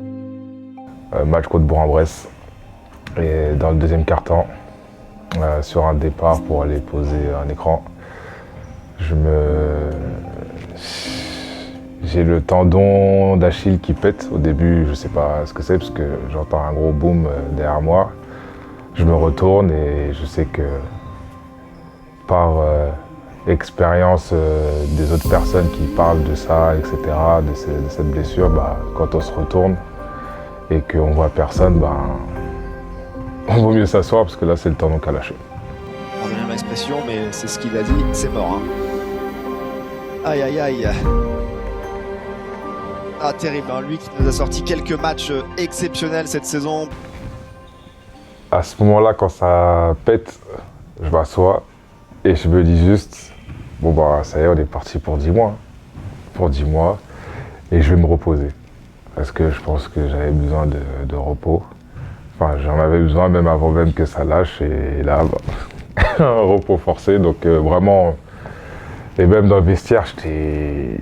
Match contre Bourg-en-Bresse. Et dans le deuxième quart-temps, sur un départ pour aller poser un écran, j'ai le tendon d'Achille qui pète. Au début, je ne sais pas ce que c'est parce que j'entends un gros boom derrière moi. Je me retourne et je sais que par expérience des autres personnes qui parlent de ça, etc., de cette blessure, quand on se retourne et qu'on voit personne, on vaut mieux s'asseoir parce que là, c'est le tendon qui a lâché. On a même expression, mais c'est ce qu'il a dit, c'est mort. Hein. Aïe, aïe, aïe. Ah, terrible, hein. Lui qui nous a sorti quelques matchs exceptionnels cette saison. À ce moment-là, quand ça pète, je m'assois et je me dis juste, ça y est, on est parti pour 10 mois. Pour 10 mois, et je vais me reposer. Parce que je pense que j'avais besoin de repos. Enfin, j'en avais besoin même avant même que ça lâche, et là, un repos forcé. Donc vraiment, et même dans le vestiaire, j'étais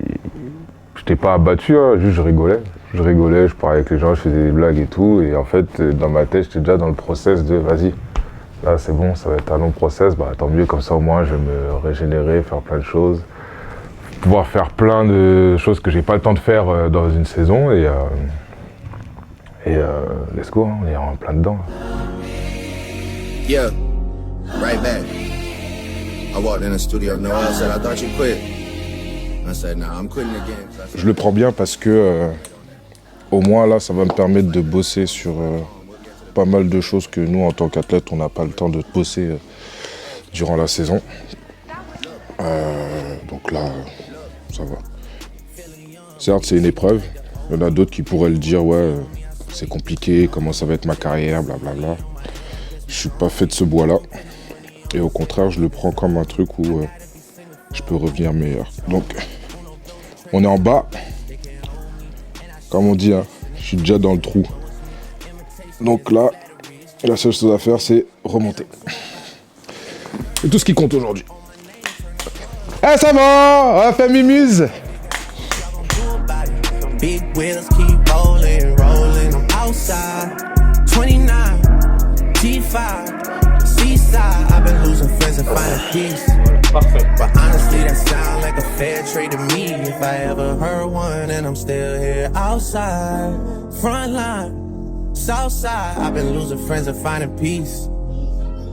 pas abattu, hein, juste je rigolais. Je rigolais, je parlais avec les gens, je faisais des blagues et tout. Et en fait, dans ma tête, j'étais déjà dans le process de vas-y, là c'est bon, ça va être un long process, tant mieux, comme ça au moins je vais me régénérer, faire plein de choses. Pouvoir faire plein de choses que j'ai pas le temps de faire dans une saison. Et let's go, hein, on est en plein dedans. Yeah, right back. I walked in the studio, Noel said, I thought you quit. I said, nah, I'm quitting again. Je le prends bien parce que au moins là, ça va me permettre de bosser sur pas mal de choses que nous, en tant qu'athlètes, on n'a pas le temps de bosser durant la saison. Donc là, ça va. Certes, c'est une épreuve. Il y en a d'autres qui pourraient le dire, ouais, c'est compliqué, comment ça va être ma carrière, blablabla. Je suis pas fait de ce bois-là. Et au contraire, je le prends comme un truc où je peux revenir meilleur. Donc, on est en bas. Comme on dit, hein, je suis déjà dans le trou. Donc là, la seule chose à faire, c'est remonter. C'est tout ce qui compte aujourd'hui. Eh, ça va, on a fait mimuse. Big wheels keep rolling, rolling. I'm outside. 29, G5, seaside. I've been losing friends and finding peace. Parfait. But honestly, that sound like a fair trade to me. If I ever heard one, and I'm still here outside. Front line, south side. I've been losing friends and finding peace.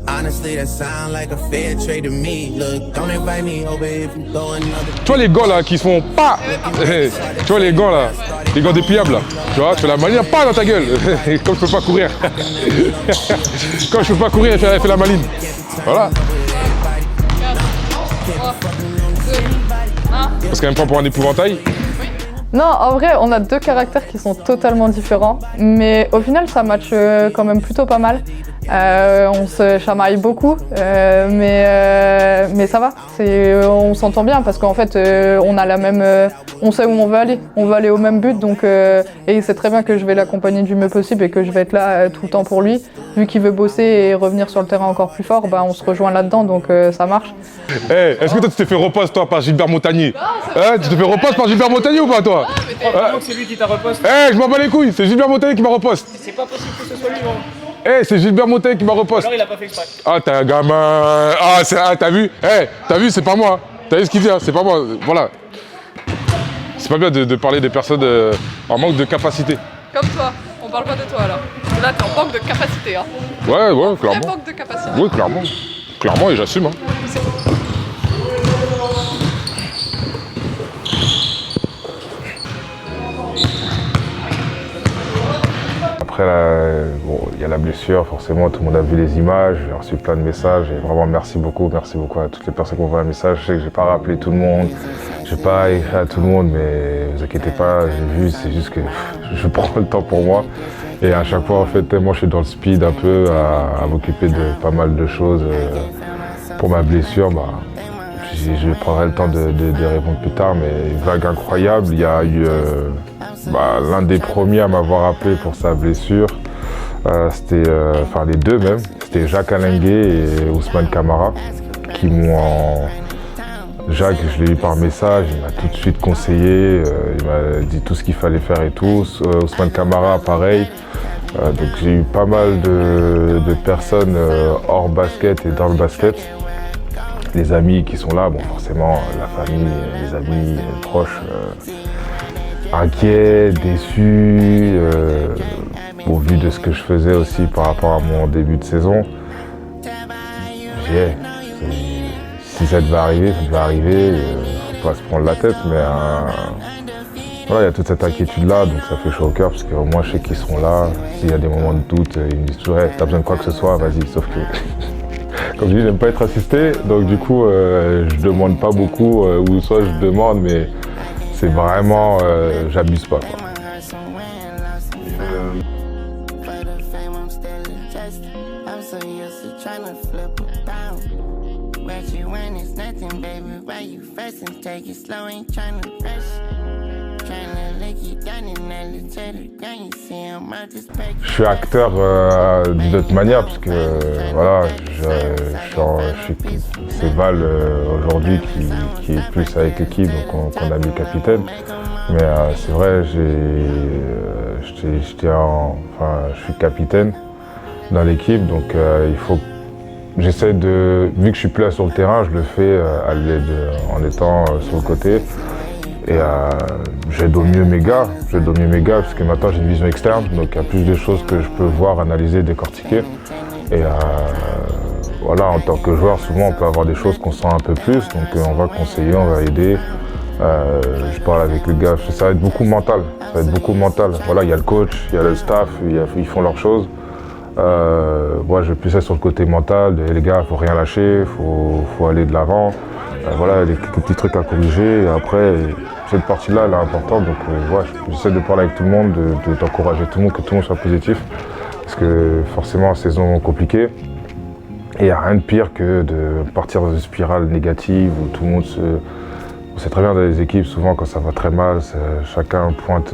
Honestly, that sound like a fair trade to me. Look, don't invite me over if you go another. Tu vois les gants là qui se font pas. Tu vois les gants là, les gants dépliables là. Tu vois, tu fais la maline, pas dans ta gueule. Comme je peux pas courir. Quand je peux pas courir, elle fait la maline. Voilà. Parce qu'elle me prend pour un épouvantail. Non, en vrai, on a deux caractères qui sont totalement différents, mais au final, ça match quand même plutôt pas mal. On se chamaille beaucoup, mais ça va. On s'entend bien parce qu'en fait, on a la même, on sait où on veut aller. On veut aller au même but, donc et il sait très bien que je vais l'accompagner du mieux possible et que je vais être là tout le temps pour lui. Vu qu'il veut bosser et revenir sur le terrain encore plus fort, on se rejoint là-dedans, donc ça marche. Hey, est-ce que toi tu t'es fait reposte toi par Gilbert Montagnier? Tu te fais reposte par Gilbert Montagnier ou pas toi? Ah, mais t'es vraiment que c'est lui qui t'a reposte. Eh, je m'en bats les couilles, c'est Gilbert Montagnier qui m'a reposte. C'est pas possible que ce soit lui, non. Eh, c'est Gilbert Montagnier qui m'a reposte. Alors il a pas fait exprès. Ah, t'es un gamin. Ah, t'as vu? Eh, t'as vu, c'est pas moi. T'as vu ce qu'il dit, hein, c'est pas moi. Voilà. C'est pas bien de parler des personnes en manque de capacité. Comme toi, on parle pas de toi alors. Là, t'es en manque de capacité, hein. Ouais, clairement. Manque de capacité. Oui, clairement. Clairement, et j'assume. Hein. Après, il y a la blessure, forcément, tout le monde a vu les images, j'ai reçu plein de messages et vraiment merci beaucoup à toutes les personnes qui m'ont envoyé un message. Je sais que j'ai pas rappelé tout le monde, j'ai pas écrit à tout le monde, mais ne vous inquiétez pas, j'ai vu, c'est juste que je prends le temps pour moi. Et à chaque fois, en fait, moi je suis dans le speed un peu à m'occuper de pas mal de choses pour ma blessure. Je prendrai le temps de répondre plus tard, mais une vague incroyable. Il y a eu l'un des premiers à m'avoir appelé pour sa blessure. C'était, les deux même, c'était Jacques Alengué et Ousmane Camara qui m'ont Jacques, je l'ai eu par message, il m'a tout de suite conseillé, il m'a dit tout ce qu'il fallait faire et tout. Ousmane Camara, pareil. Donc j'ai eu pas mal de personnes hors basket et dans le basket. Les amis qui sont là, bon forcément la famille, les amis, les proches, inquiets, déçus, au vu de ce que je faisais aussi par rapport à mon début de saison. Si ça devait arriver, ça devait arriver, faut pas se prendre la tête, mais voilà, il y a toute cette inquiétude-là, donc ça fait chaud au cœur, parce qu'au moins je sais qu'ils seront là. S'il y a des moments de doute, ils me disent toujours hey, t'as besoin de quoi que ce soit, vas-y, sauf que comme je dis, j'aime pas être assisté, donc du coup je demande pas beaucoup, ou soit je demande, mais c'est vraiment, j'abuse pas, quoi. Je suis acteur d'une autre manière parce que voilà, c'est Val aujourd'hui qui est plus avec l'équipe, donc on a mis capitaine. Mais c'est vrai, je suis capitaine dans l'équipe, donc il faut. J'essaie de, vu que je suis plus là sur le terrain, je le fais en étant sur le côté. Et j'aide au mieux mes gars, parce que maintenant j'ai une vision externe, donc il y a plus de choses que je peux voir, analyser, décortiquer. Et voilà, en tant que joueur, souvent on peut avoir des choses qu'on sent un peu plus, donc on va conseiller, on va aider. Je parle avec les gars, ça va être beaucoup mental, Voilà, il y a le coach, il y a le staff, ils font leurs choses. Moi, je vais plus être sur le côté mental, les gars, faut rien lâcher, faut aller de l'avant. Voilà, les petits trucs à corriger. Et après, cette partie-là, elle est importante. Donc, j'essaie de parler avec tout le monde, d'encourager tout le monde, que tout le monde soit positif. Parce que forcément, saison compliquée. Et il n'y a rien de pire que de partir dans une spirale négative où tout le monde se. On sait très bien dans les équipes, souvent quand ça va très mal, chacun pointe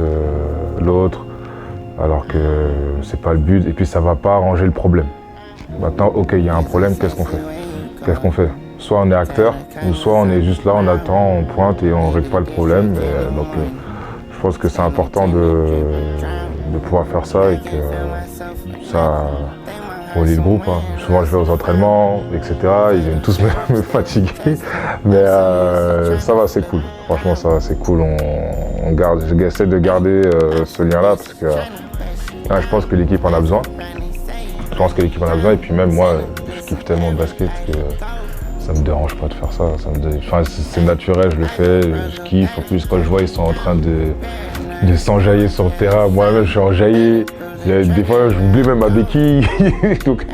l'autre. Alors que c'est pas le but, et puis ça va pas arranger le problème. Maintenant, ok, il y a un problème, qu'est-ce qu'on fait? Soit on est acteur, ou soit on est juste là, on attend, on pointe et on règle pas le problème. Donc je pense que c'est important de pouvoir faire ça et que ça relie le groupe. Hein. Souvent je vais aux entraînements, etc. Ils viennent tous me fatiguer, mais ça va, c'est cool. Franchement, ça va, c'est cool. J'essaie de garder ce lien-là parce que je pense que l'équipe en a besoin. Et puis même moi, je kiffe tellement le basket que ça me dérange pas de faire ça. C'est naturel, je le fais, je kiffe. En plus, quand je vois ils sont en train de s'enjailler sur le terrain, moi-même je suis enjaillé. Des fois, j'oublie même ma béquille. Donc,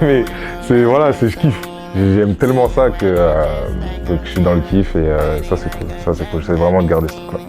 mais je kiffe. J'aime tellement ça que je suis dans le kiff et ça c'est cool. J'essaie vraiment de garder ce truc-là.